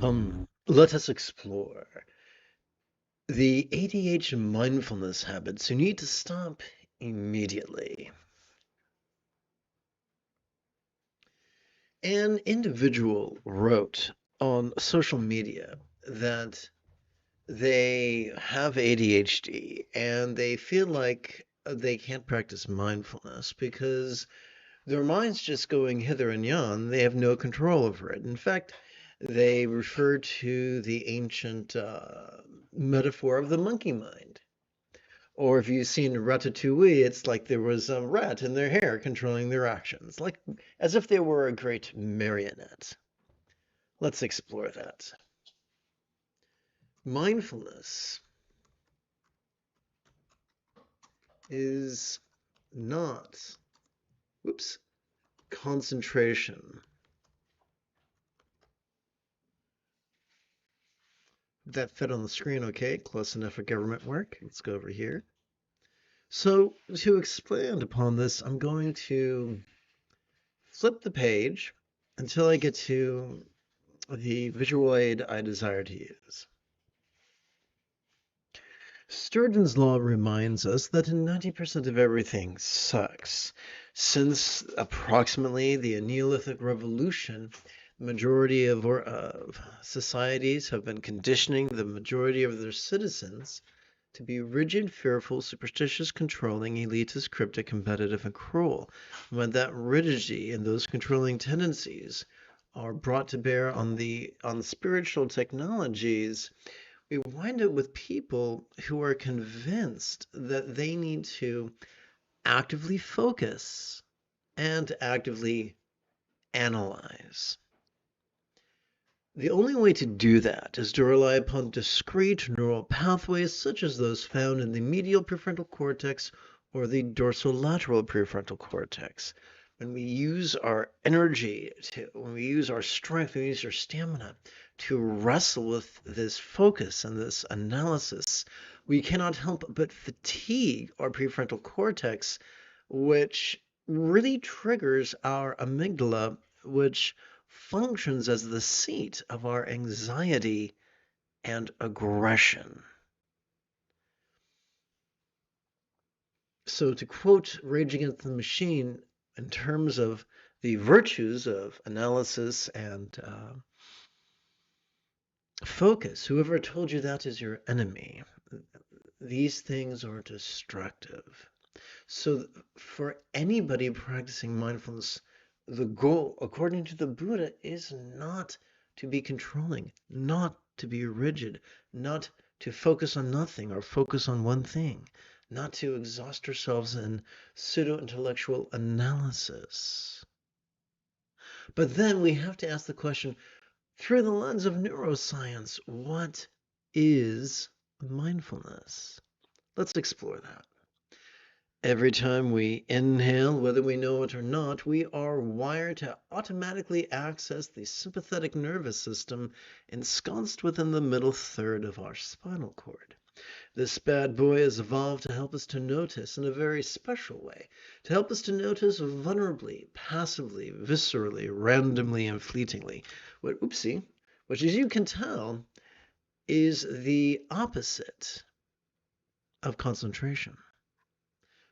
Let us explore the ADHD mindfulness habits you need to stop immediately. An individual wrote on social media that they have ADHD and they feel like they can't practice mindfulness because their mind's just going hither and yon. They have no control over it. In fact, they refer to the ancient metaphor of the monkey mind. Or if you've seen Ratatouille, it's like there was a rat in their hair controlling their actions, like as if they were a great marionette. Let's explore that. Mindfulness is not, concentration. That fit on the screen okay, close enough for government work. Let's go over here. So to expand upon this, I'm going to flip the page until I get to the visual aid I desire to use. Sturgeon's law reminds us that 90% of everything sucks. Since approximately the Neolithic Revolution, the majority of societies have been conditioning the majority of their citizens to be rigid, fearful, superstitious, controlling, elitist, cryptic, competitive, and cruel. When that rigidity and those controlling tendencies are brought to bear on the spiritual technologies, we wind up with people who are convinced that they need to actively focus and actively analyze. The only way to do that is to rely upon discrete neural pathways such as those found in the medial prefrontal cortex or the dorsolateral prefrontal cortex. When we use our energy, when we use our strength, when we use our stamina to wrestle with this focus and this analysis, we cannot help but fatigue our prefrontal cortex, which really triggers our amygdala, which functions as the seat of our anxiety and aggression. So to quote Rage Against the Machine, in terms of the virtues of analysis and focus, whoever told you that is your enemy. These things are destructive. So for anybody practicing mindfulness, the goal, according to the Buddha, is not to be controlling, not to be rigid, not to focus on nothing or focus on one thing, not to exhaust ourselves in pseudo-intellectual analysis. But then we have to ask the question, through the lens of neuroscience, what is mindfulness? Let's explore that. Every time we inhale, whether we know it or not, we are wired to automatically access the sympathetic nervous system ensconced within the middle third of our spinal cord. This bad boy has evolved to help us to notice in a very special way, to help us to notice vulnerably, passively, viscerally, randomly, and fleetingly. Which as you can tell, is the opposite of concentration.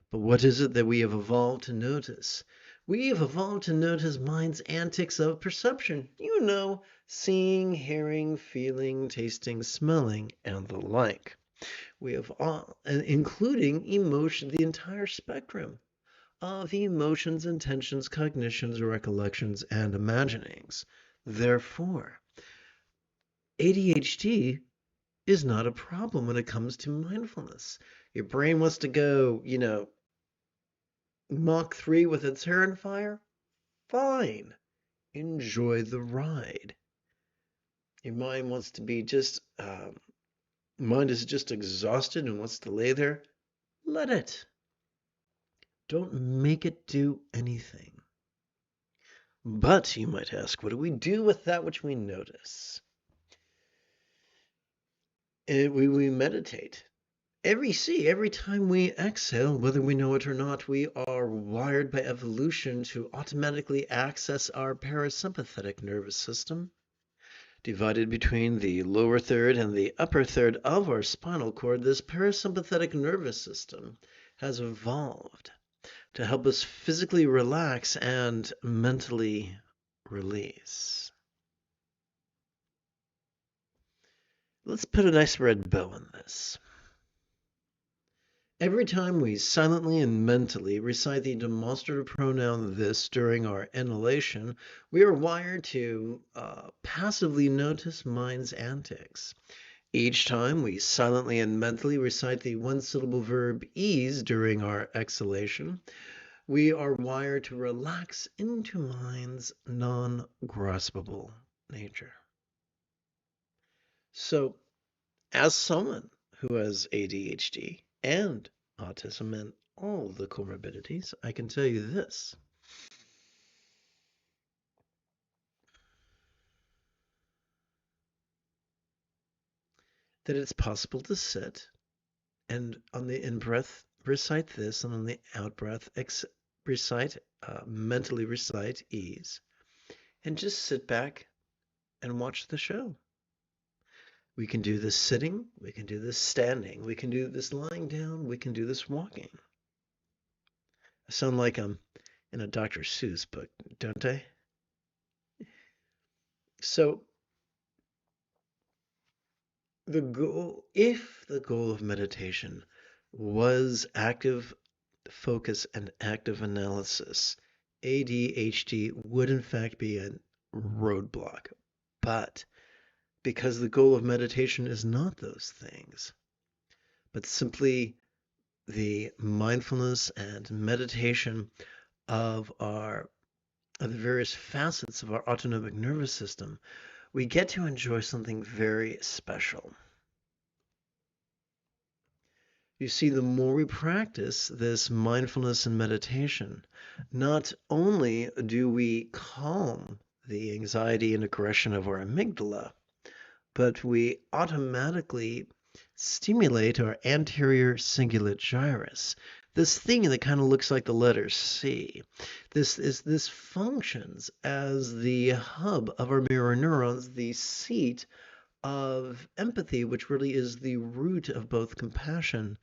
But what is it that we have evolved to notice? We have evolved to notice mind's antics of perception. You know, seeing, hearing, feeling, tasting, smelling, and the like. We have all, including emotion, the entire spectrum of emotions, intentions, cognitions, recollections, and imaginings. Therefore, ADHD is not a problem when it comes to mindfulness. Your brain wants to go, Mach 3 with its hair on fire? Fine. Enjoy the ride. Your mind wants to be mind is just exhausted and wants to lay there? Let it. Don't make it do anything. But, you might ask, what do we do with that which we notice? We meditate. Every time we exhale, whether we know it or not, we are wired by evolution to automatically access our parasympathetic nervous system, Divided between the lower third and the upper third of our spinal cord, this parasympathetic nervous system has evolved to help us physically relax and mentally release. Let's put a nice red bow on this. Every time we silently and mentally recite the demonstrative pronoun this during our inhalation, we are wired to passively notice mind's antics. Each time we silently and mentally recite the one-syllable verb ease during our exhalation, we are wired to relax into mind's non-graspable nature. So, as someone who has ADHD and autism and all the comorbidities, I can tell you this. That it's possible to sit and on the in-breath recite this, and on the out-breath mentally recite ease, and just sit back and watch the show. We can do this sitting, we can do this standing, we can do this lying down, we can do this walking. I sound like I'm in a Dr. Seuss book, don't I? So if the goal of meditation was active focus and active analysis, ADHD would in fact be a roadblock. But because the goal of meditation is not those things, but simply the mindfulness and meditation of the various facets of our autonomic nervous system, we get to enjoy something very special. You see, the more we practice this mindfulness and meditation, not only do we calm the anxiety and aggression of our amygdala, but we automatically stimulate our anterior cingulate gyrus. This thing that kind of looks like the letter C. This functions as the hub of our mirror neurons, the seat of empathy, which really is the root of both compassion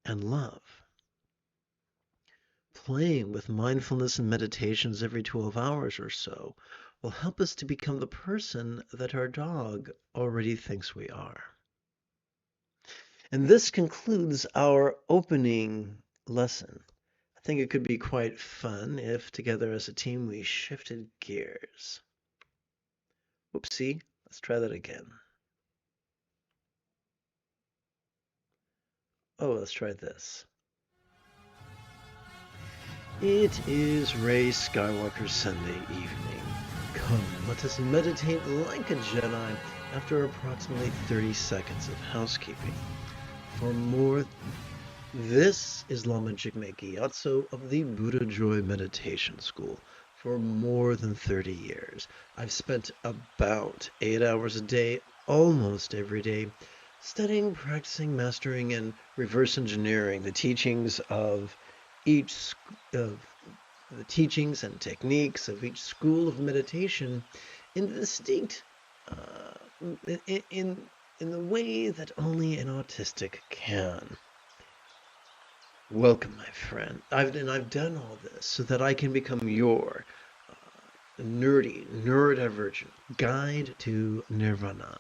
and love. Playing with mindfulness and meditations every 12 hours or so will help us to become the person that our dog already thinks we are. And this concludes our opening lesson. I think it could be quite fun if together as a team we shifted gears. Whoopsie, let's try that again. Oh, let's try this. It is Rey Skywalker's Sunday evening. Come, let us meditate like a Jedi after approximately 30 seconds of housekeeping. This is Lama Jigme Gyatso of the Buddha Joy Meditation School. For more than 30 years, I've spent about 8 hours a day, almost every day, studying, practicing, mastering, and reverse engineering the teachings and techniques of each school of meditation in distinct in the way that only an autistic can. Welcome, my friend. I've done all this so that I can become your nerdy, neurodivergent guide to nirvana.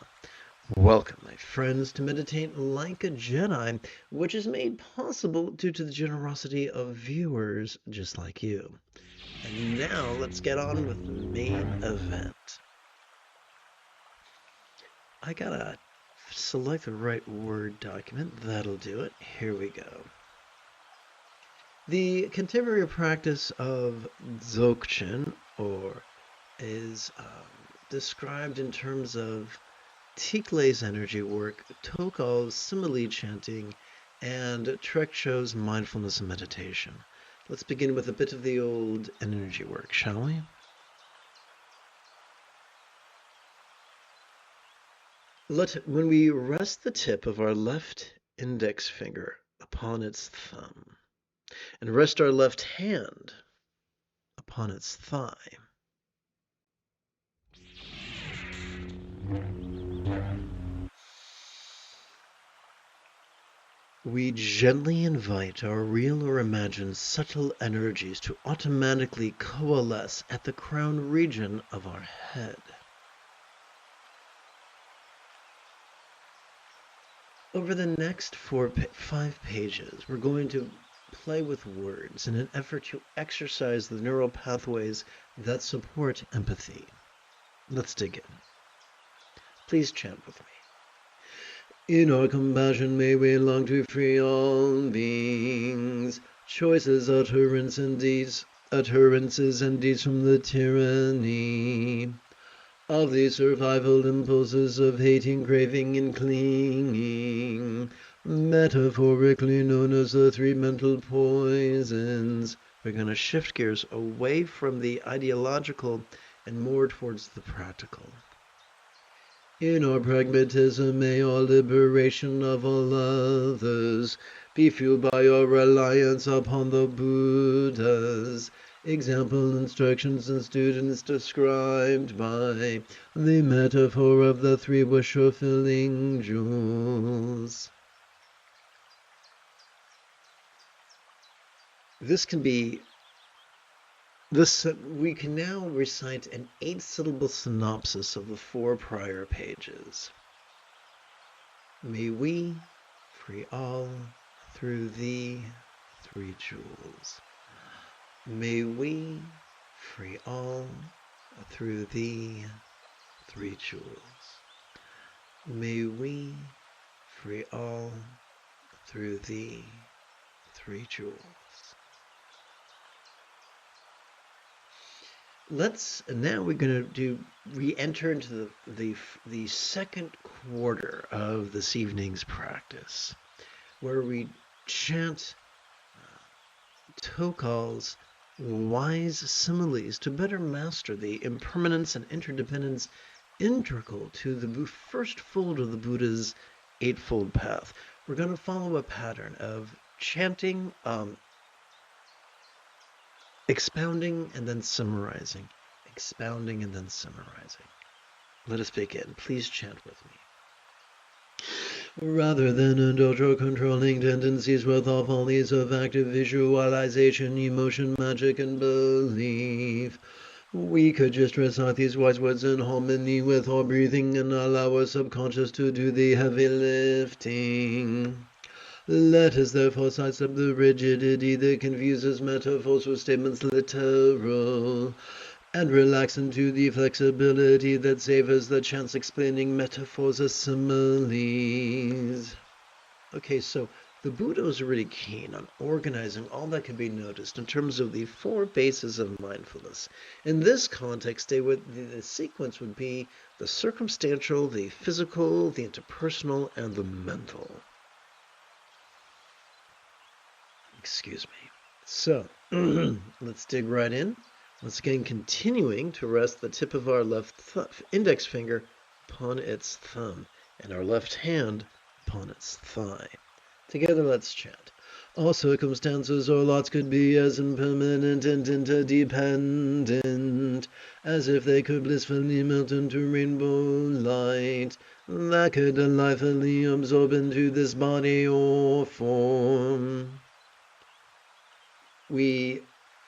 Welcome, my friends, to meditate like a Jedi, which is made possible due to the generosity of viewers just like you. And now let's get on with the main event. I gotta select the right Word document. That'll do it. Here we go. The contemporary practice of Dzogchen is described in terms of Tikle's energy work, Tokal's simile chanting, and Trekcho's mindfulness and meditation. Let's begin with a bit of the old energy work, shall we? When we rest the tip of our left index finger upon its thumb, and rest our left hand upon its thigh, we gently invite our real or imagined subtle energies to automatically coalesce at the crown region of our head. Over the next 5 pages, we're going to play with words in an effort to exercise the neural pathways that support empathy. Let's dig in. Please chant with me. In our compassion may we long to free all beings, choices, utterances and deeds from the tyranny of the survival impulses of hating, craving, and clinging, metaphorically known as the 3 mental poisons. We're going to shift gears away from the ideological and more towards the practical. In our pragmatism, may our liberation of all others be fueled by our reliance upon the Buddha's example, instructions, and students described by the metaphor of the 3 wish-fulfilling jewels. We can now recite an 8-syllable synopsis of the 4 prior pages. May we free all through the 3 jewels. May we free all through the 3 jewels. May we free all through the 3 jewels. Now we're going to re-enter into the second quarter of this evening's practice, where we chant Tokal's wise similes to better master the impermanence and interdependence integral to the first fold of the Buddha's 8-fold path. We're going to follow a pattern of chanting, expounding and then summarizing. Expounding and then summarizing. Let us begin. Please chant with me. Rather than indulge our controlling tendencies with all follies of active visualization, emotion, magic, and belief, we could just recite these wise words in harmony with our breathing and allow our subconscious to do the heavy lifting. Let us therefore sidestep the rigidity that confuses metaphors with statements literal, and relax into the flexibility that savors the chance explaining metaphors as similes. Okay, so the Buddha was really keen on organizing all that could be noticed in terms of the 4 bases of mindfulness. In this context, the sequence would be the circumstantial, the physical, the interpersonal, and the mental. Excuse me. So, let's dig right in. Once again, continuing to rest the tip of our left index finger upon its thumb and our left hand upon its thigh. Together, let's chant. All circumstances or lots could be as impermanent and interdependent as if they could blissfully melt into rainbow light that could delightfully absorb into this body or form. We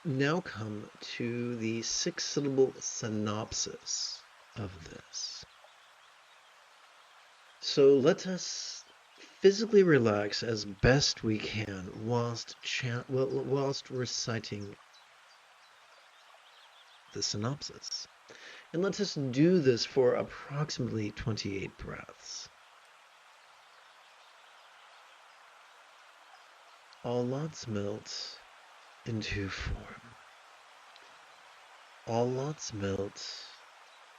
now come to the 6-syllable synopsis of this. So let us physically relax as best we can whilst reciting the synopsis. And let us do this for approximately 28 breaths. All lots melt into form. All lots melt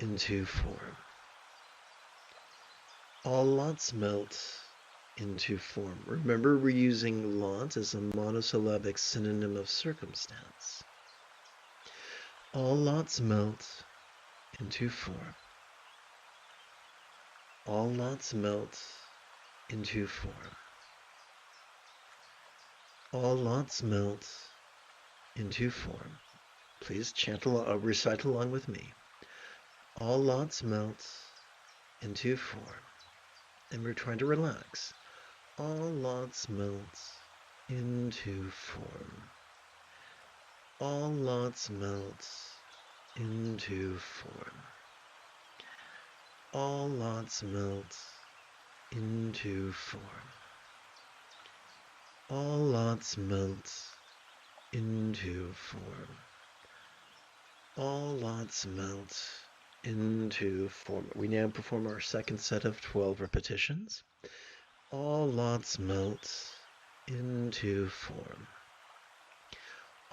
into form. All lots melt into form. Remember, we're using lot as a monosyllabic synonym of circumstance. All lots melt into form. All lots melt into form. All lots melt into form. Please recite along with me. All lots melt into form. And we're trying to relax. All lots melt into form. All lots melt into form. All lots melt into form. All lots melt into form. All lots melt into form. We now perform our second set of 12 repetitions. All lots melt into form.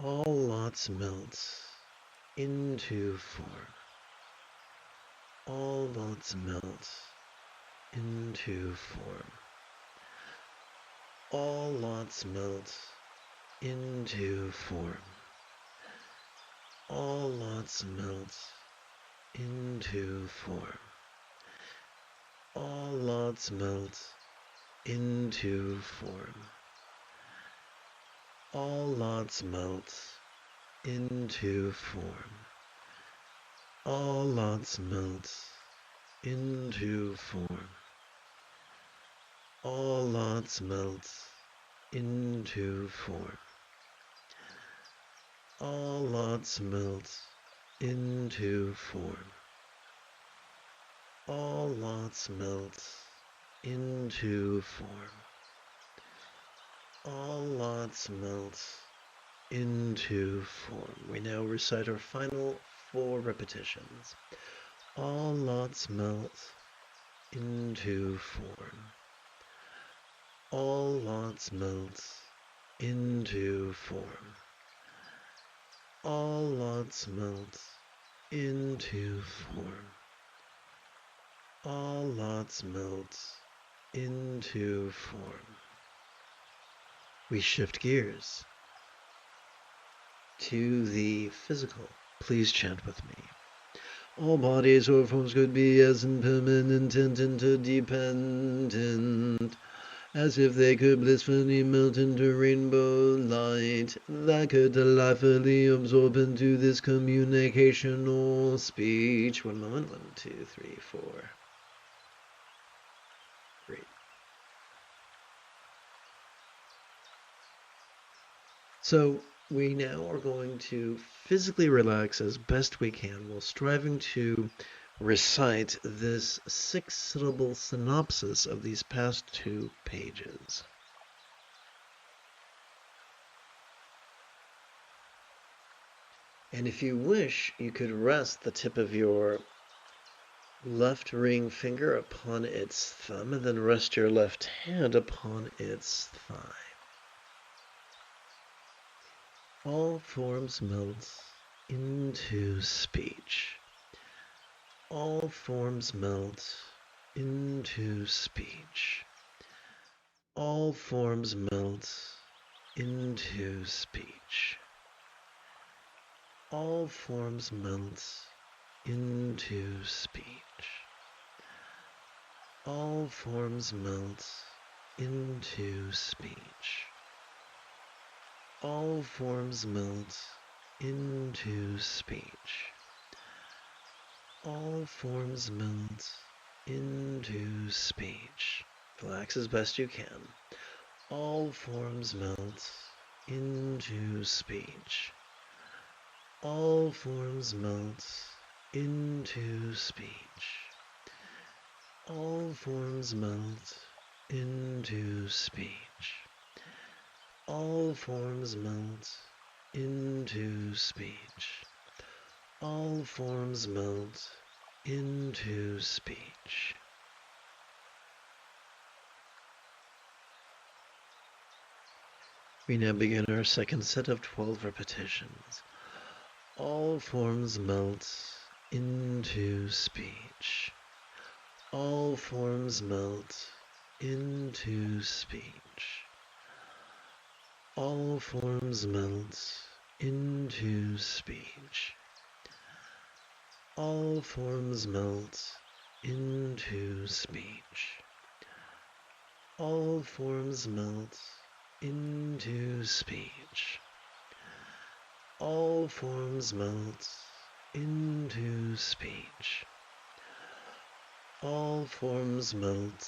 All lots melt into form. All lots melt into form. All lots melt into form. All lots melt into form. All lots melt into form. All lots melt into form. All lots melt into form. All lots melt into form. All lots melt into form. All lots melt into form. All lots melt into form. We now recite our final 4 repetitions. All lots melt into form. All lots melt into form. All lots melt into form. All lots melt into form. We shift gears to the physical. Please chant with me. All bodies or forms could be as impermanent and interdependent as if they could blissfully melt into rainbow light that could delightfully absorb into this communicational speech. 1 moment. 1, 2, 3, 4. Great. So we now are going to physically relax as best we can while striving to recite this 6-syllable synopsis of these past 2 pages. And if you wish, you could rest the tip of your left ring finger upon its thumb and then rest your left hand upon its thigh. All forms melt into speech. All forms melt into speech. All forms melt into speech. All forms melt into speech. All forms melt into speech. All forms melt into speech. All forms melt into speech. Relax as best you can. All forms melt into speech. All forms melt into speech. All forms melt into speech. All forms melt into speech. All forms melt into speech. We now begin our second set of 12 repetitions. All forms melt into speech. All forms melt into speech. All forms melt into speech. All forms melt into speech. All forms melt into speech. All forms melt into speech. All forms melt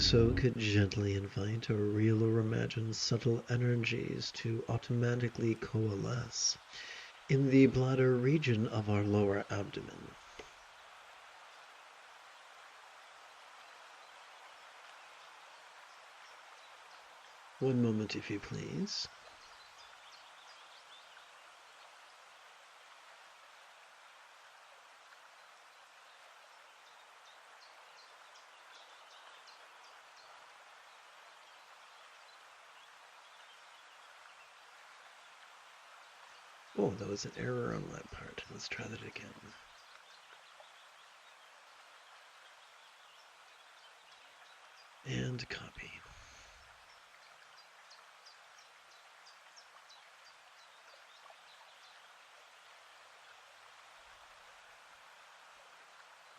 Doing so could gently invite or real or imagined subtle energies to automatically coalesce in the bladder region of our lower abdomen. One moment, if you please. Oh, that was an error on my part. Let's try that again. And copy.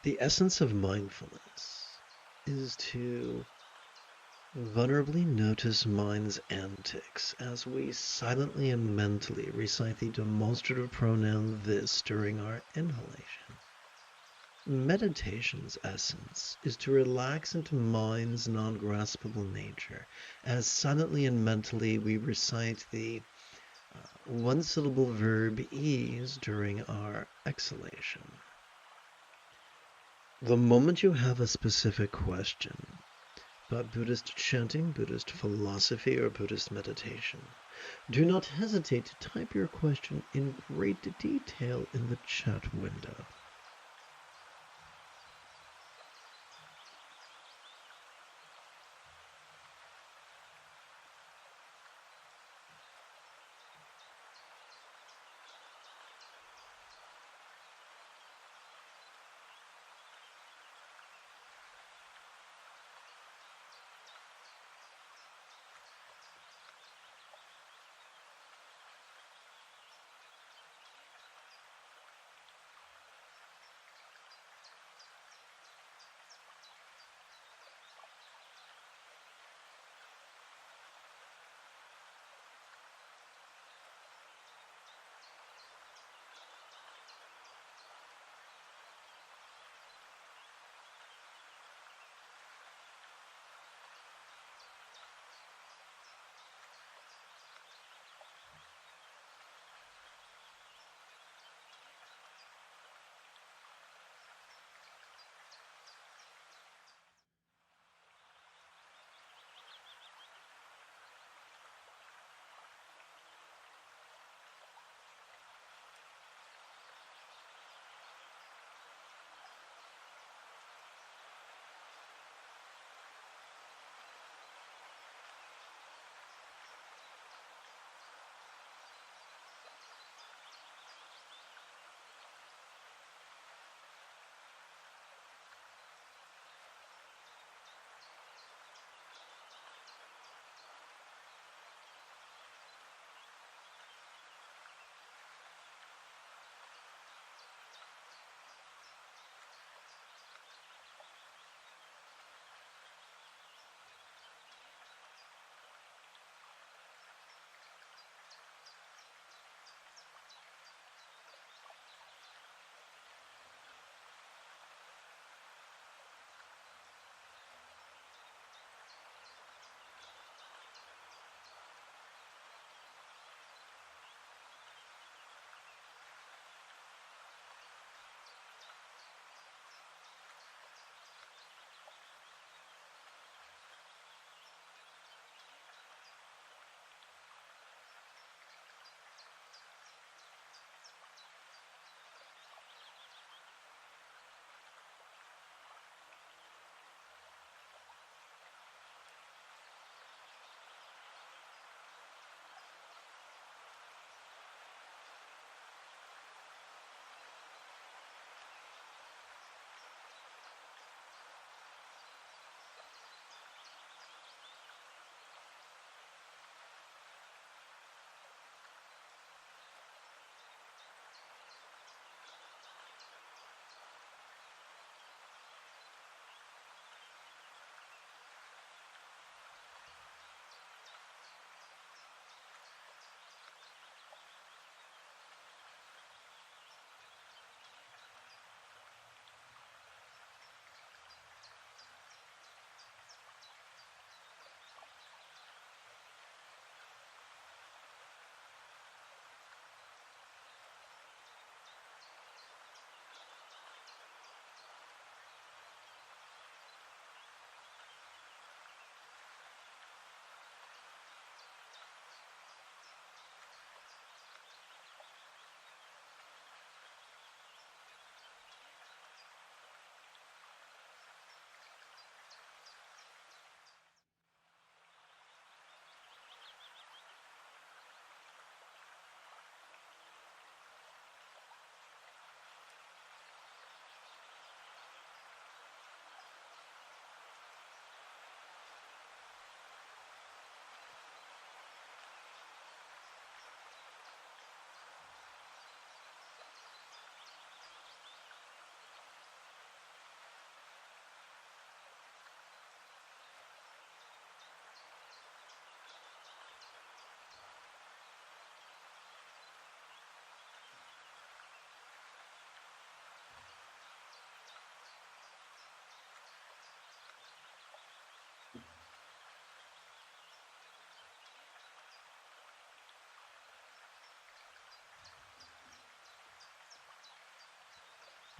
The essence of mindfulness is to vulnerably notice mind's antics as we silently and mentally recite the demonstrative pronoun this during our inhalation. Meditation's essence is to relax into mind's non-graspable nature as silently and mentally we recite the one-syllable verb ease during our exhalation. The moment you have a specific question about Buddhist chanting, Buddhist philosophy, or Buddhist meditation, do not hesitate to type your question in great detail in the chat window.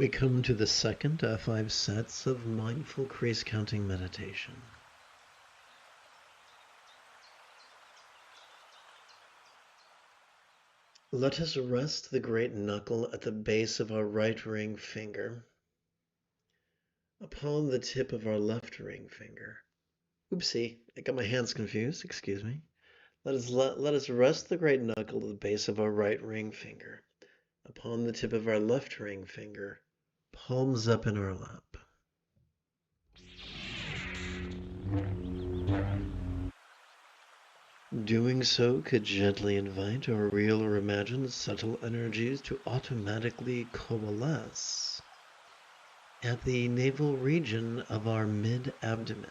We come to the second 5 sets of mindful crease counting meditation. Let us rest the great knuckle at the base of our right ring finger upon the tip of our left ring finger. Oopsie, I got my hands confused, excuse me. Let us rest the great knuckle at the base of our right ring finger upon the tip of our left ring finger, palms up in our lap. Doing so could gently invite our real or imagined subtle energies to automatically coalesce at the navel region of our mid-abdomen.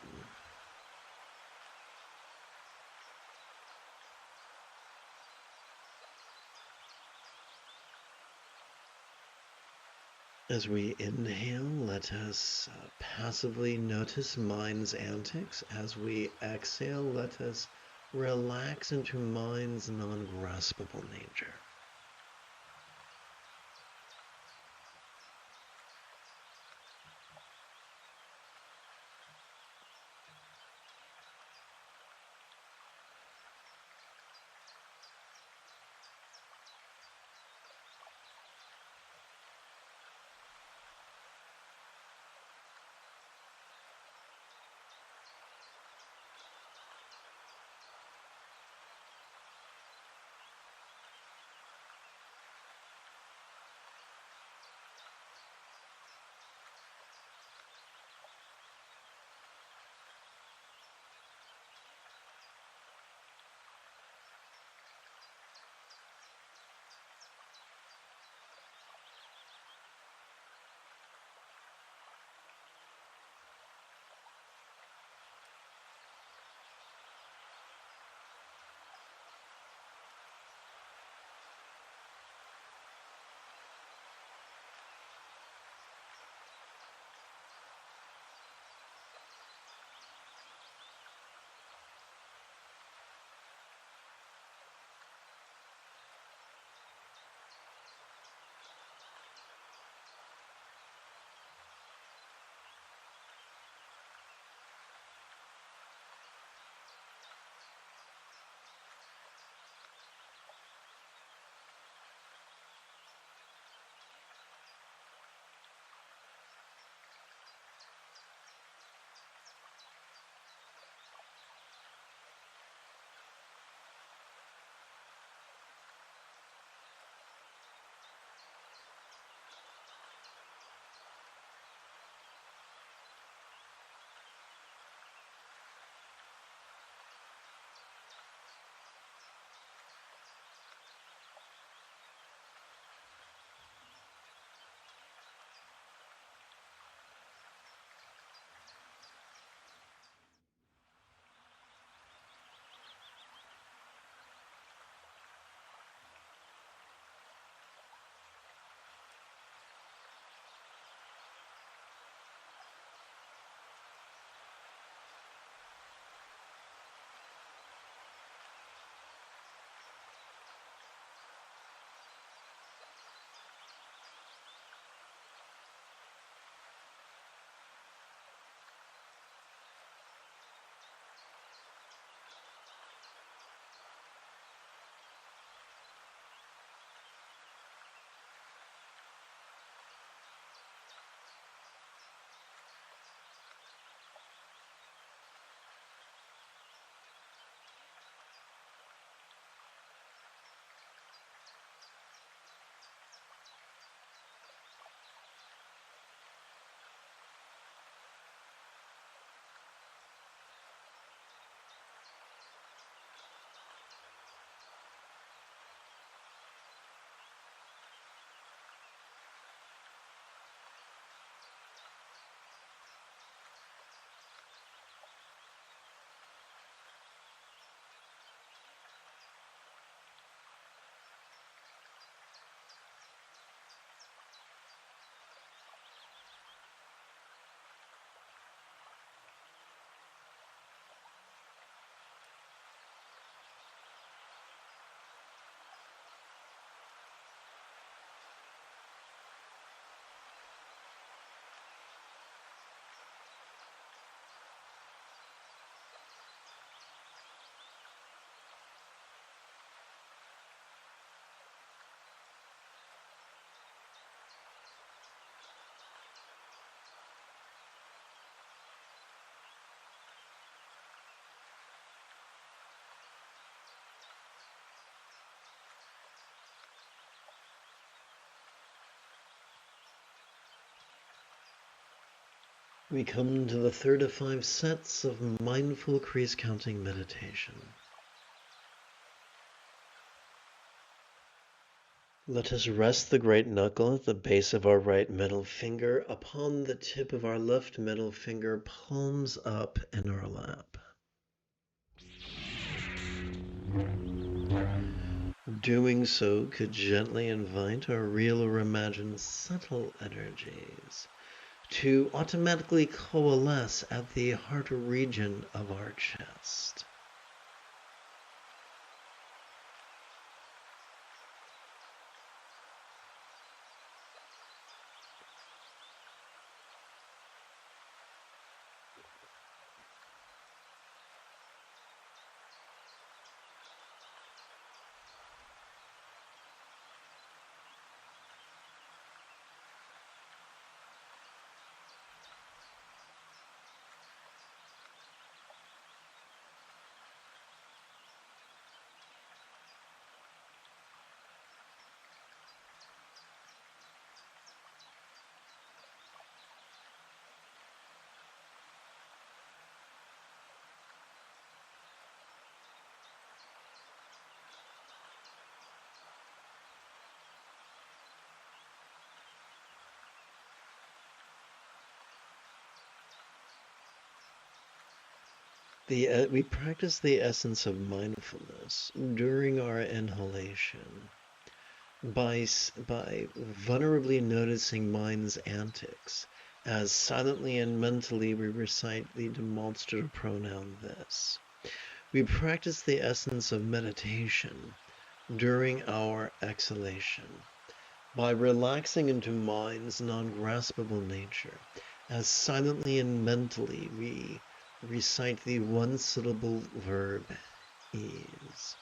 As we inhale, let us passively notice mind's antics. As we exhale, let us relax into mind's non-graspable nature. We come to the third of 5 sets of mindful crease counting meditation. Let us rest the great knuckle at the base of our right middle finger upon the tip of our left middle finger, palms up in our lap. Doing so could gently invite our real or imagined subtle energies to automatically coalesce at the heart region of our chest. We practice the essence of mindfulness during our inhalation by vulnerably noticing mind's antics as silently and mentally we recite the demonstrative pronoun this. We practice the essence of meditation during our exhalation by relaxing into mind's non-graspable nature as silently and mentally we recite the one-syllable verb ease.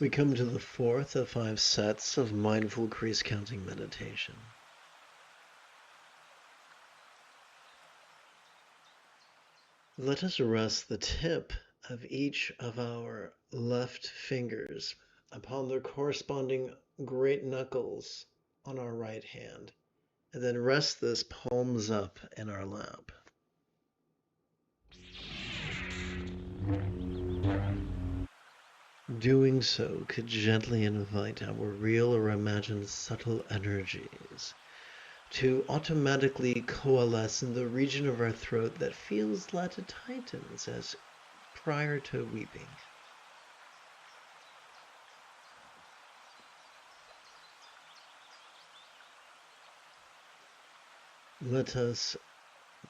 We come to the fourth of 5 sets of mindful crease counting meditation. Let us rest the tip of each of our left fingers upon their corresponding great knuckles on our right hand, and then rest this palms up in our lap. Doing so could gently invite our real or imagined subtle energies to automatically coalesce in the region of our throat that feels like it tightens as prior to weeping. Let us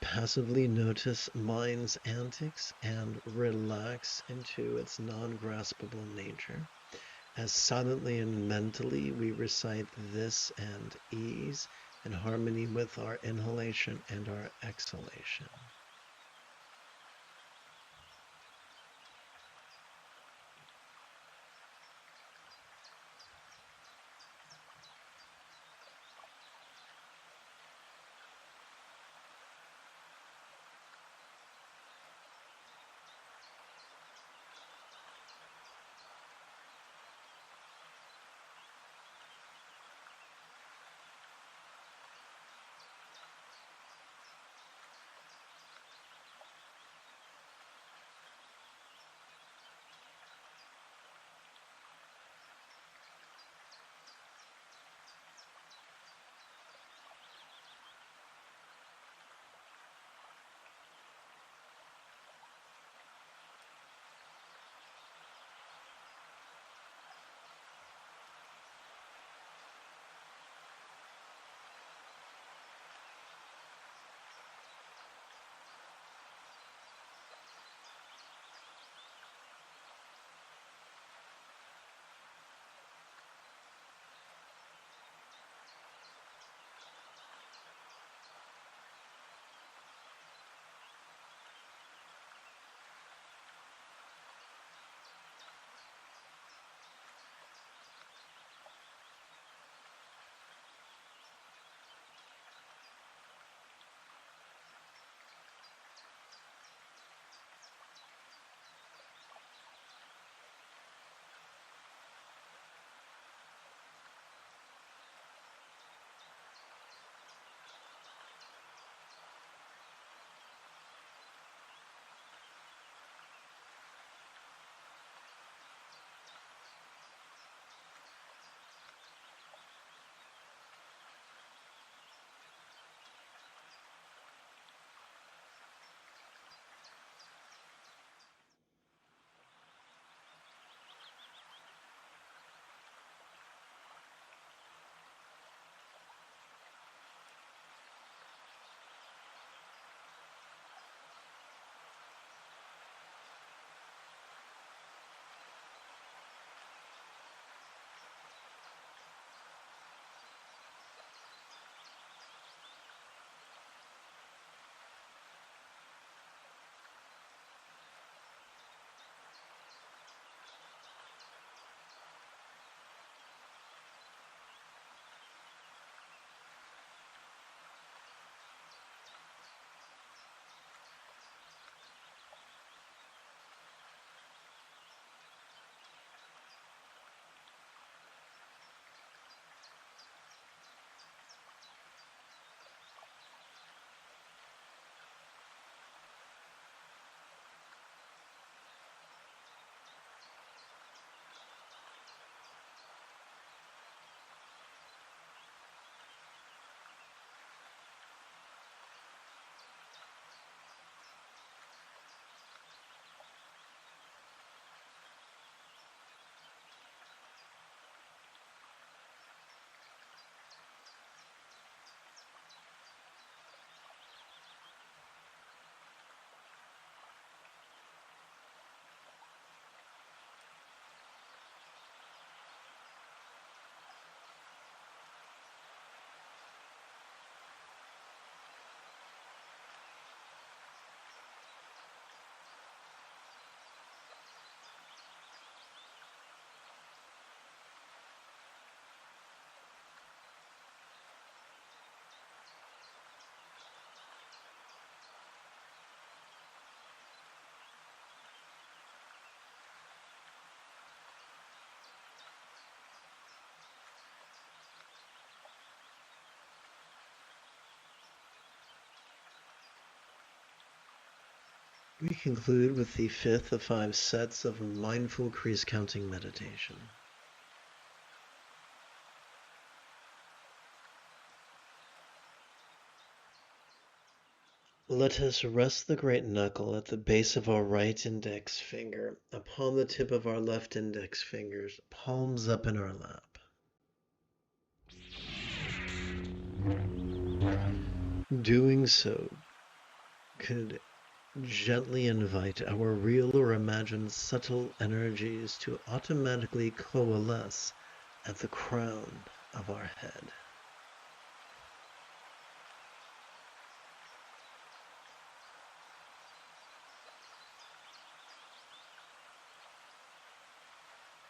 passively notice mind's antics and relax into its non-graspable nature. As silently and mentally we recite this and ease in harmony with our inhalation and our exhalation. We conclude with the fifth of 5 sets of mindful crease counting meditation. Let us rest the great knuckle at the base of our right index finger upon the tip of our left index fingers, palms up in our lap. Doing so could gently invite our real or imagined subtle energies to automatically coalesce at the crown of our head.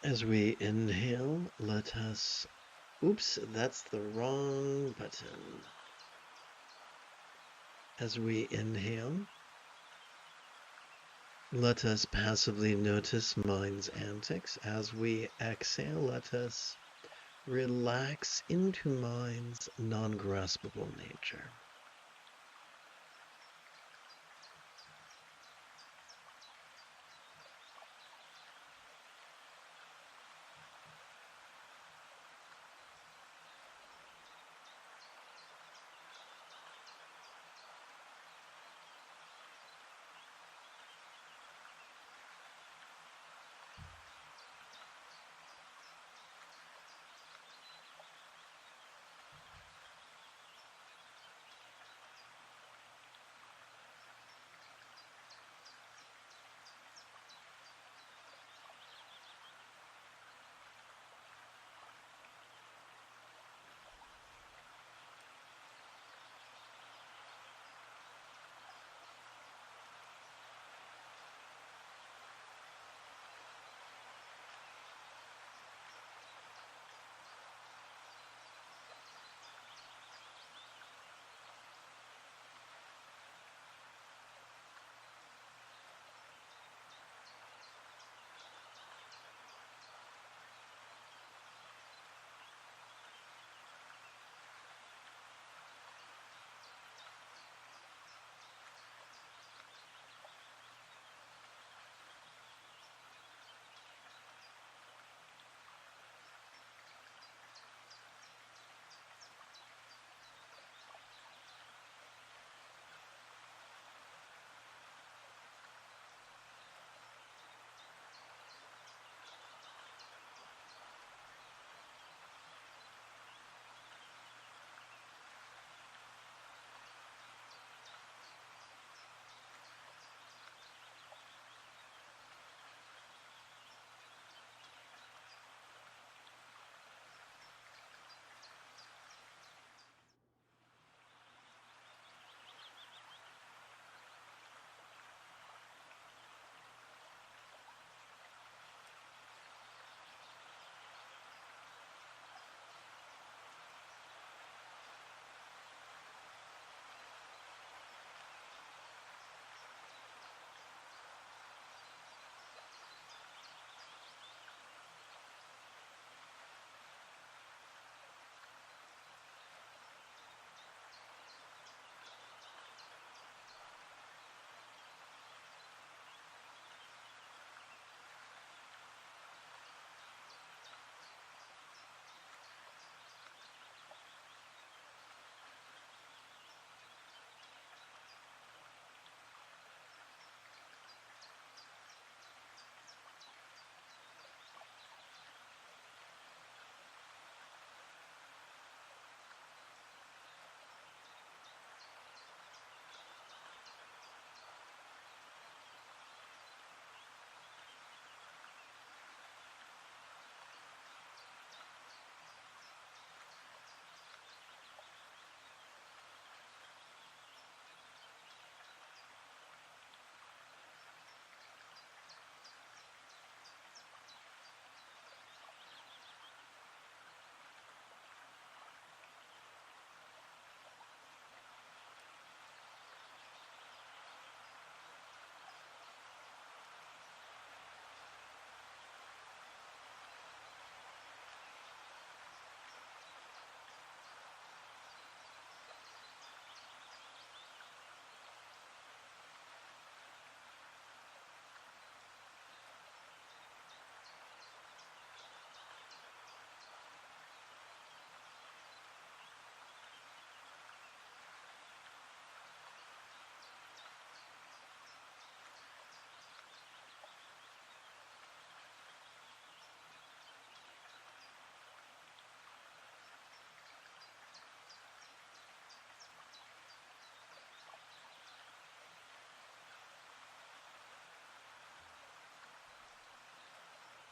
As we inhale, let us... Oops, that's the wrong button. As we inhale, let us passively notice mind's antics. As we exhale, let us relax into mind's non-graspable nature.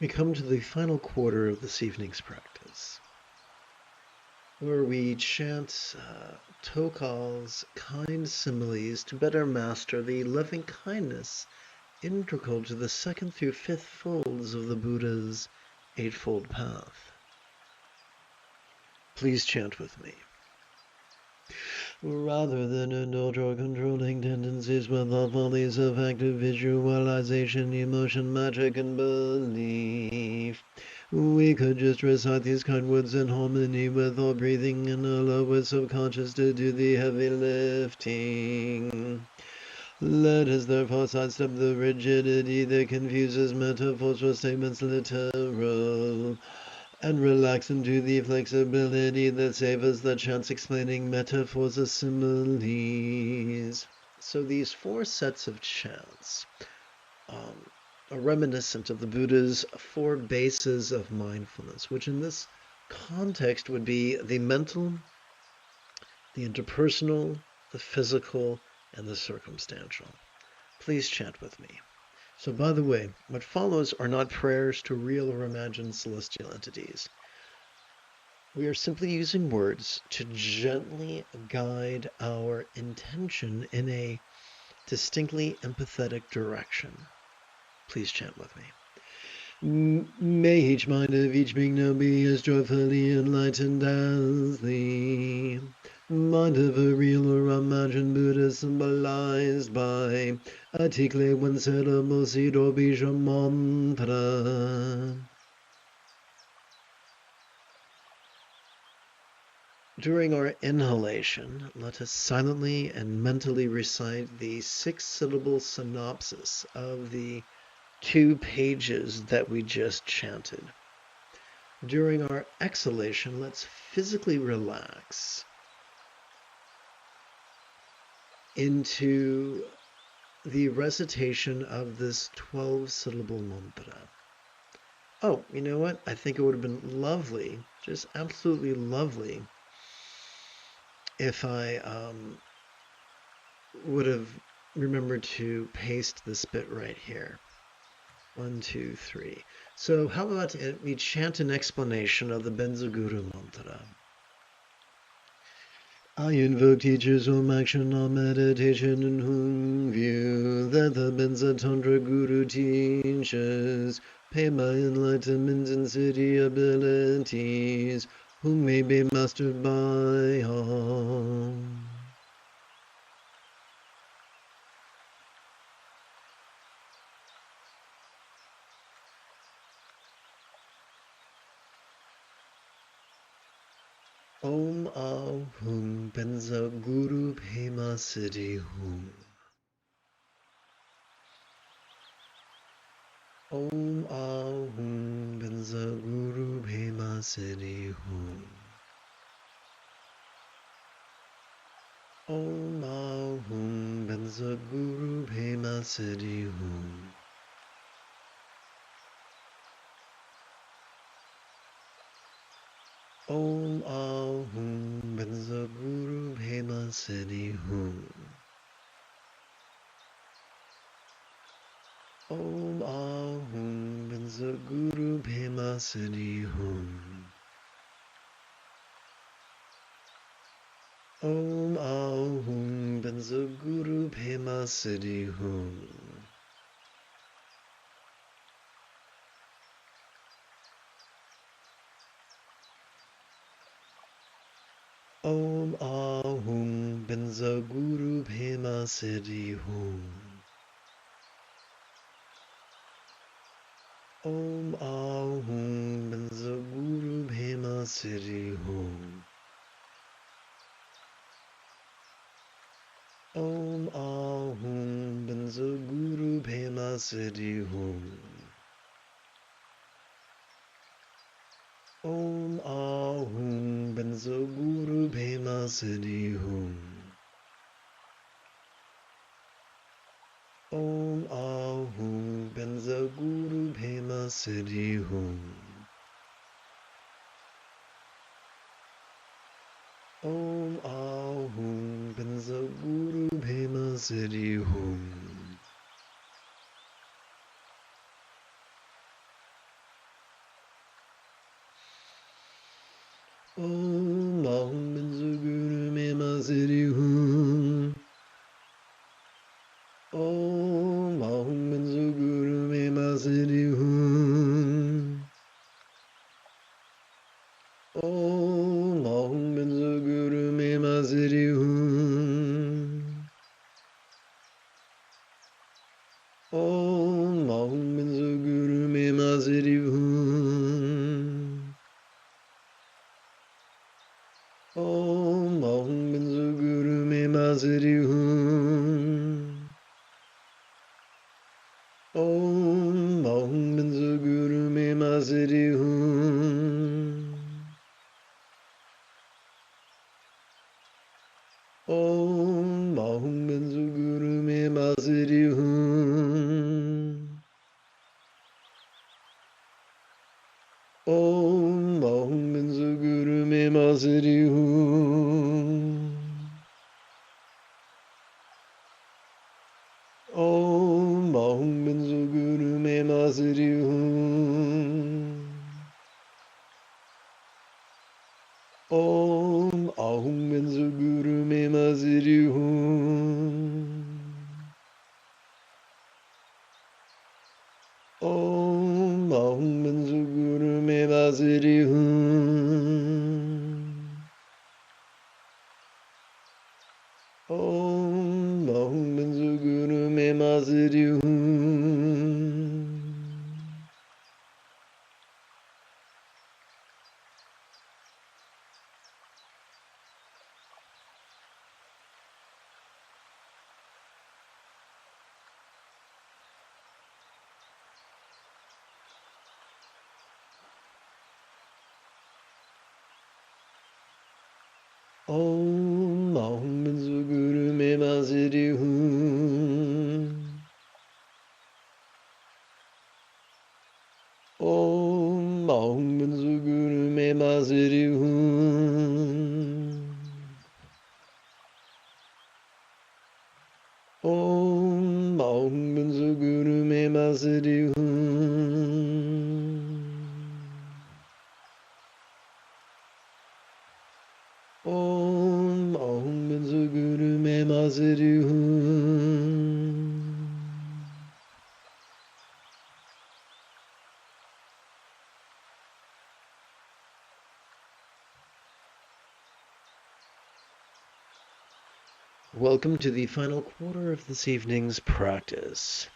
We come to the final quarter of this evening's practice, where we chant tokals, kind similes, to better master the loving kindness integral to the second through fifth folds of the Buddha's Eightfold Path. Please chant with me. Rather than indulge our controlling tendencies with the follies of active visualization, emotion, magic, and belief, we could just recite these kind words in harmony with our breathing and allow our subconscious to do the heavy lifting. Let us therefore sidestep the rigidity that confuses metaphors or statements literal, and relax into the flexibility that savors the chants explaining metaphors or similes. So these four sets of chants are reminiscent of the Buddha's four bases of mindfulness, which in this context would be the mental, the interpersonal, the physical, and the circumstantial. Please chant with me. So, by the way, what follows are not prayers to real or imagined celestial entities. We are simply using words to gently guide our intention in a distinctly empathetic direction. Please chant with me. May each mind of each being now be as joyfully enlightened as the mind of a real or imagined Buddha, symbolized by a tikle when said a mosid or bija mantra. During our inhalation, let us silently and mentally recite the 6-syllable synopsis of the 2 pages that we just chanted. During our exhalation, let's physically relax into the recitation of this 12-syllable mantra. Oh, you know what? I think it would have been lovely, just absolutely lovely, if I would have remembered to paste this bit right here. 1, 2, 3. So how about we chant an explanation of the Benzaguru mantra? I invoke teachers whom action or meditation in whom view that the Benza Tantra Guru teaches, pay my enlightenment and city abilities, whom may be mastered by all. Om Ahum Benza Guru Pema Siddhi Hum. Om Ahum Benza Guru Pema Siddhi Hum. Om Ahum Benza Guru Pema Siddhi Hum. Om Ahum Benza Guru Pema Siddhi Hum. Om Ahum Benza Guru Pema Siddhi Hum. Om Ahum Benza Guru Pema Siddhi Hum. Om Ahum Benza Guru Pema Siddhi Hum. Om Ahum Benza Guru Pema Siddhi Hum. Om Ahum Benza Guru Pema Siddhi Hum. Om Ahum Benza Guru Pema Siddhi Hum. Om Ahum Benza Guru Pema Siddhi Hum. Om Ahum Benza Guru Pema Siddhi Hum. Maziri Hum. Om Ahum Benzu Guru Me Maziri Hum. Om Ahum Benzu Guru Me Maziri Hum. Om Ahum Benzu Guru Me Maziri Hum. Om Ahum Benzu Guru Me Maziri Hum. Om Ahum Benzu Guru Me Maziri Hum. Om Ahum Benzu Guru Me Maziri Hum. Om Ahum Benzu Guru Me Maziri Hum. Om Ahum Benzu Guru Me Maziri Hum. Om Ahum Benzu Guru Me Maziri Hum. Om Ahum Benzu Guru Me Maziri Hum. Om Ahum Benzu Guru Me Maziri Hum. Om Ahum Benzu Guru Me Maziri Hum. Om Ahum Benzu Guru Me Maziri Hum. Om Ahum Benzu Guru Me Maziri Hum. Om Ahum Benzu Guru Me Maziri Hum. Welcome to the final quarter of this evening's practice,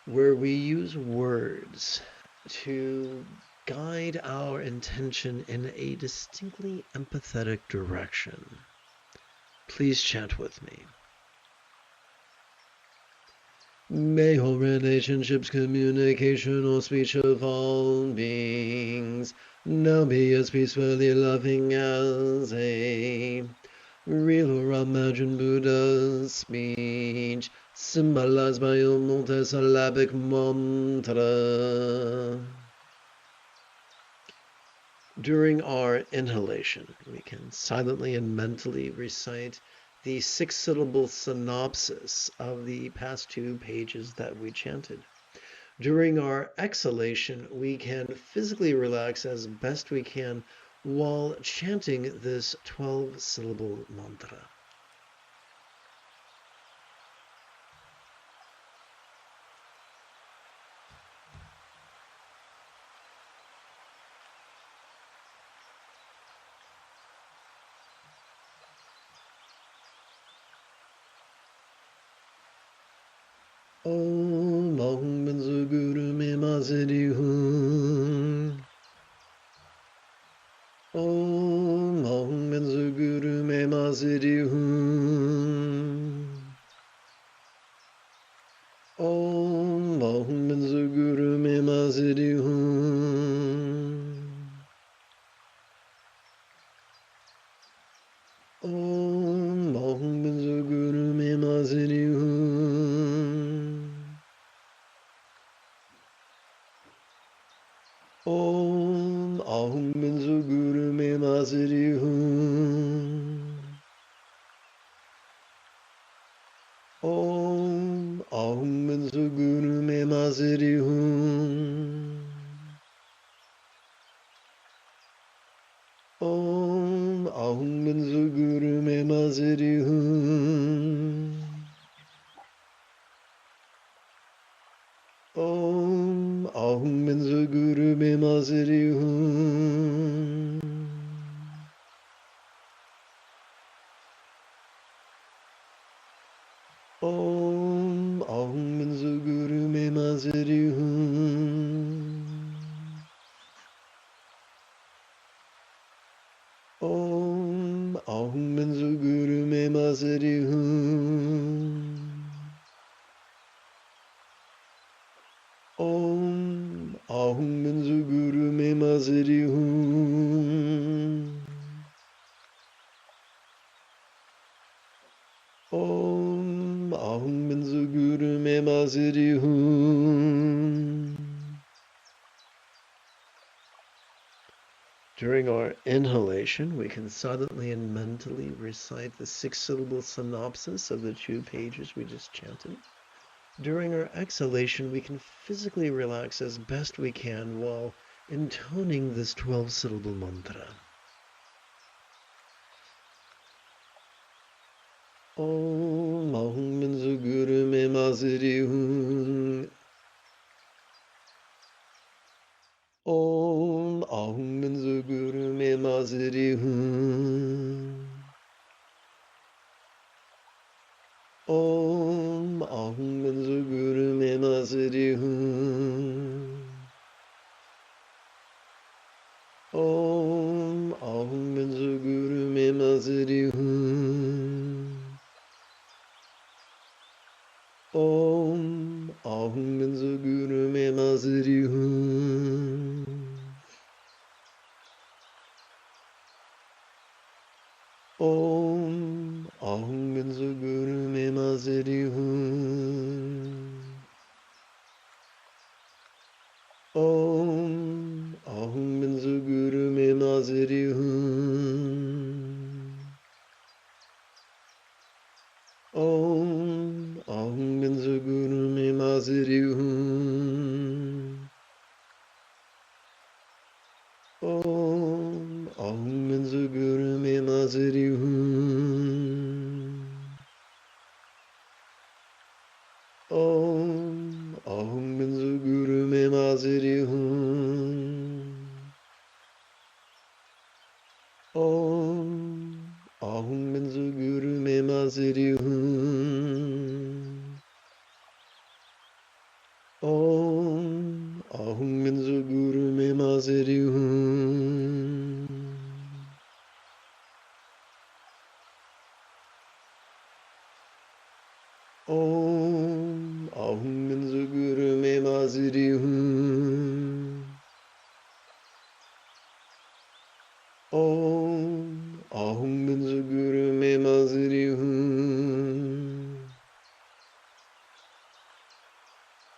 where we use words to guide our intention in a distinctly empathetic direction. Please chant with me. May all relationships, communication, or speech of all beings now be as peacefully loving as a real or imagined Buddha's speech, symbolized by a multisyllabic mantra. During our inhalation, we can silently and mentally recite the 6-syllable synopsis of the past 2 pages that we chanted. During our exhalation, we can physically relax as best we can while chanting this 12-syllable mantra. Om Ahum Benzu Guru Me Maziri Hum. Om Ahum Benzu Guru Me Maziri Hum. Om Ahum Benzu Guru Me Maziri Hum. Om Ahum Benzu Guru Me Maziri Hum. Om Ahum Benzu Guru Me Maziri Hum. Om Ahum Benzu Guru Me Maziri Hum. Om Ahum Benzu Guru Me Maziri-hum. Om Ahum Benzo Guru Me Maziri-hum. Om Ahum Benzo Guru Me Maziri-hum. Om Ahum Benzo Guru Me Maziri-hum. Om Ahum Benzo Guru Me Maziri-hum. Om Ahum Benzo Guru Me Maziri-hum. During our inhalation, we can silently and mentally recite the 6-syllable synopsis of the 2 pages we just chanted. During our exhalation, we can physically relax as best we can while intoning this 12-syllable mantra. Om Ahum Benzo Guru Me Maziri-hum. Om Ahum Benzo Guru Me Maziri-hum. Om Ahum Benzo Guru Me Maziri-hum. Om Ahum Benzo Guru Me Maziri-hum. Om Ahum Benzo Guru Me Maziri-hum. Om Ahum Benzo Guru Me Maziri-hum. Om Ahum Benzo Guru Me Maziri-hum. Om Ahum Benzo Guru Me Maziri-hum. Om Ahum Benzo Guru Me Maziri-hum. Om Ahum Benzo Guru Me Maziri-hum. Om Ahum Benzo Guru Me Maziri-hum. Om Ahum Benzo Guru Me Maziri-hum. Om Ahum Benzo Guru Me Maziri-hum. Om Ahum Benzo Guru Me Maziri-hum.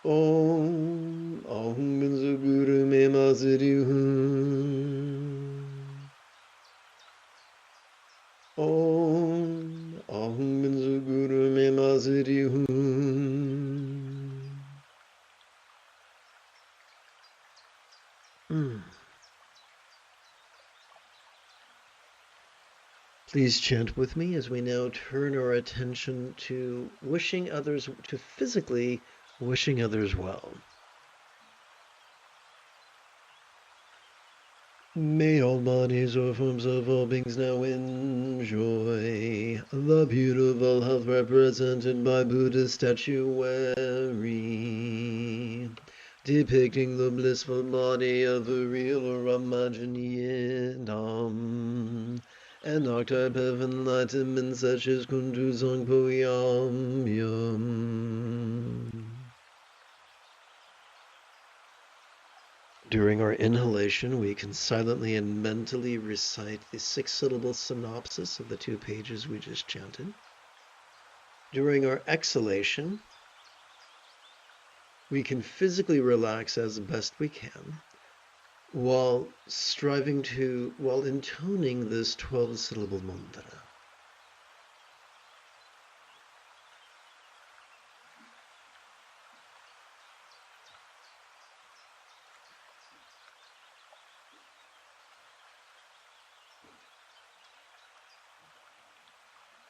Om Ahum Benzo Guru Me Maziri-hum. Om Ahum Benzo Guru Me Maziri-hum. Please chant with me as we now turn our attention to physically wishing others well. May all bodies or forms of all beings now enjoy the beautiful health represented by Buddha's statuary, depicting the blissful body of a real or imagined Yidam, an archetype of enlightenment such as Kuntu Zangpo Yam Yam. During our inhalation, we can silently and mentally recite the 6-syllable synopsis of the 2 pages we just chanted. During our exhalation, we can physically relax as best we can while intoning this 12-syllable mantra.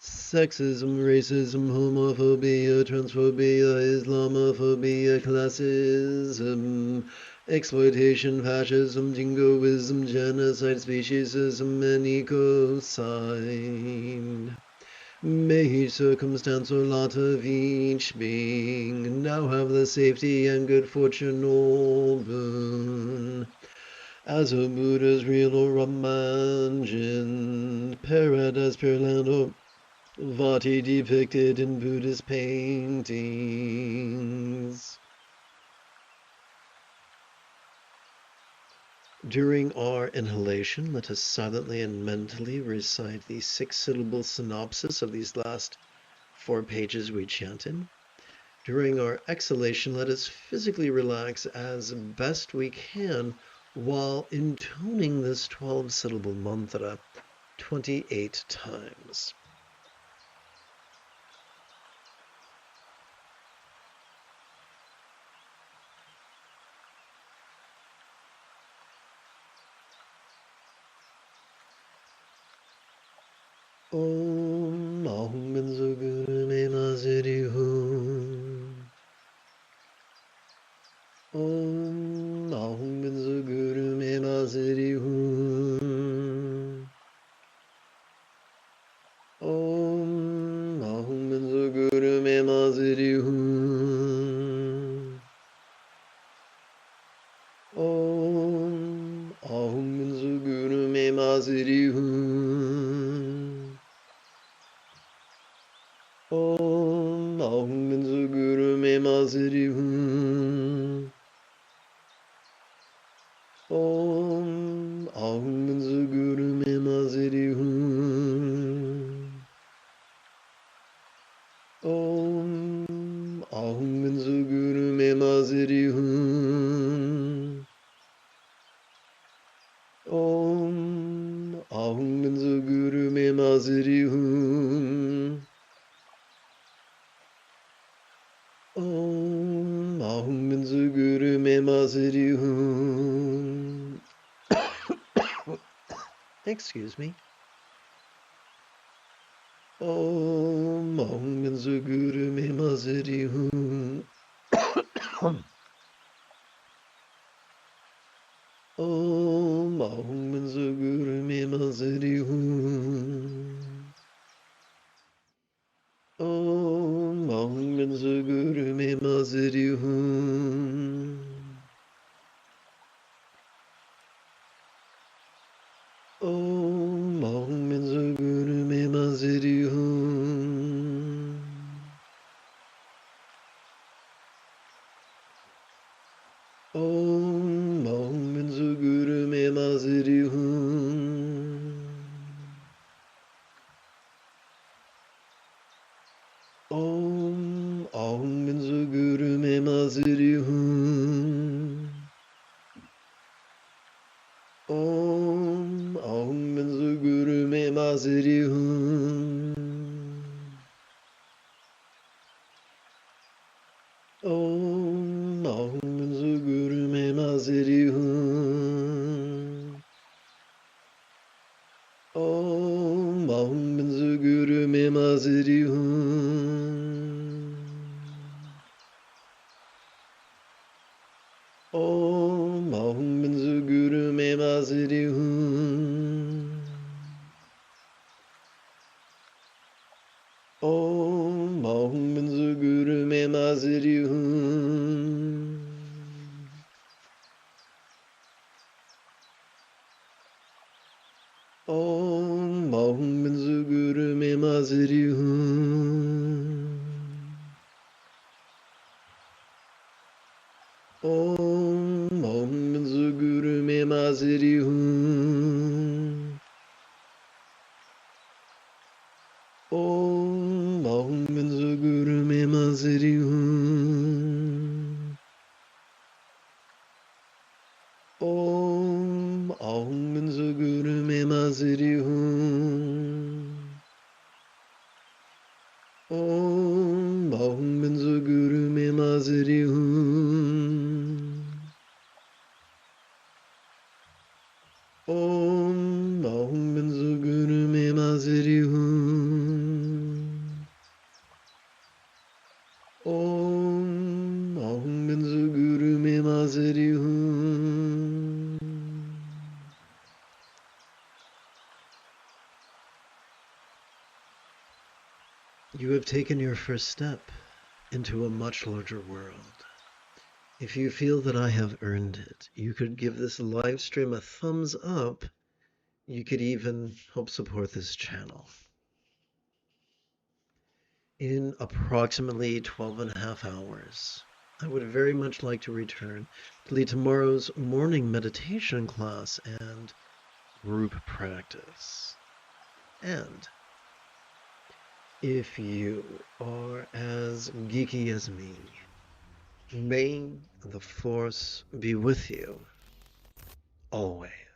Sexism, racism, homophobia, transphobia, Islamophobia, classism, exploitation, fascism, jingoism, genocide, speciesism, and ecocide. May each circumstance or lot of each being now have the safety and good fortune or boon, as a Buddha's real or imagined, paradise, pure land, or Vati depicted in Buddhist paintings. During our inhalation, let us silently and mentally recite the 6-syllable synopsis of these last 4 pages we chanted. During our exhalation, let us physically relax as best we can while intoning this 12-syllable mantra 28 times. Om Ahum Benzo Guru Me Maziri Hum. Om Ahum Benzo Guru Me Maziri Hum. Om Ahum Benzo Guru Me Maziri Hum. Om Ahum Benzo Guru Me Maziri Hum. Om Ahum Benzo Guru Me Maziri Hum. Om Ahum Benzo Guru Me Maziri Hum. Om Ahum Benzo Guru Me Maziri Hum. Om Ahum Benzo Guru Me Maziri Hum. Om Ahum Benzo Guru Me Maziri Hum. Excuse me. Om Ahum Benzo Guru Me Maziri Hum. Om Ahum Benzo Guru Me Maziri Hum. Om Ahum Benzo Guru Me Maziri Hum. Om Ahum Benzo Guru Me Maziri Hum. Om Ahum Benzo Guru Me Maziri Hum. Om Ahum Benzo Guru Me Maziri Hum. Om Ahum Benzo Guru Me Maziri Hum. Om Ahum Benzo Guru Me Maziri Hum. Om Ahum Benzo Guru Me Maziri Hum. Om Ahum Benzo Guru Me Maziri Hum. Om Ahum Benzo Guru Me Maziri Hum. Om Ahum Benzo Guru Me Maziri Hum. Om Ahum Benzo Guru Me Maziri Hum. Om Ahum Benzo Guru Me Maziri Hum. Om Ahum Benzo Guru Me Maziri Hum. Om Ahum Benzo Guru Me Maziri Hum. Om Ahum Benzo Guru Me Maziri Hum. You have taken your first step into a much larger world. If you feel that I have earned it, you could give this live stream a thumbs up. You could even help support this channel. In approximately 12 and a half hours, I would very much like to return to lead tomorrow's morning meditation class and group practice. And if you are as geeky as me, may the Force be with you always.